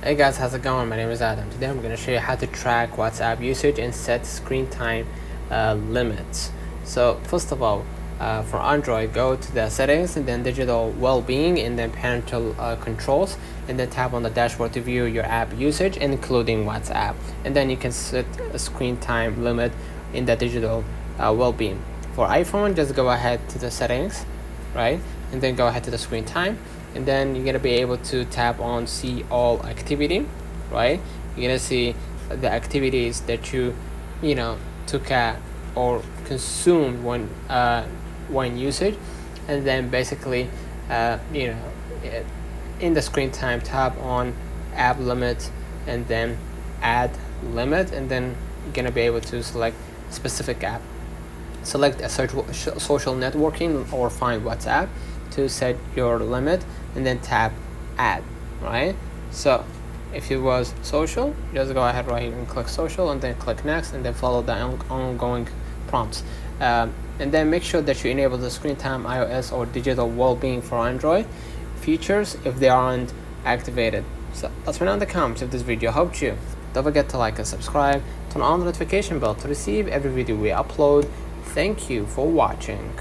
Hey guys, how's it going? My name is Adam. Today I'm going to show you how to track WhatsApp usage and set screen time limits. So first of all, for Android, go to the settings and then digital well-being and then parental controls, and then tap on the dashboard to view your app usage including WhatsApp, and then you can set a screen time limit in the digital well-being. For iPhone, just go ahead to the settings, right, and then go ahead to the screen time, and then you're gonna be able to tap on see all activity, right? You're gonna see the activities that you took at or consumed when usage, and then basically in the screen time, tap on app limit and then add limit, and then you're gonna be able to select specific app. Select a social networking or find WhatsApp to set your limit, and then tap add, right? So if it was social, just go ahead right here and click social, and then click next, and then follow the ongoing prompts, and then make sure that you enable the screen time iOS or digital well-being for Android features if they aren't activated. So let me know in the comments if this video helped you. Don't forget to like and subscribe, turn on the notification bell to receive every video we upload. Thank you for watching.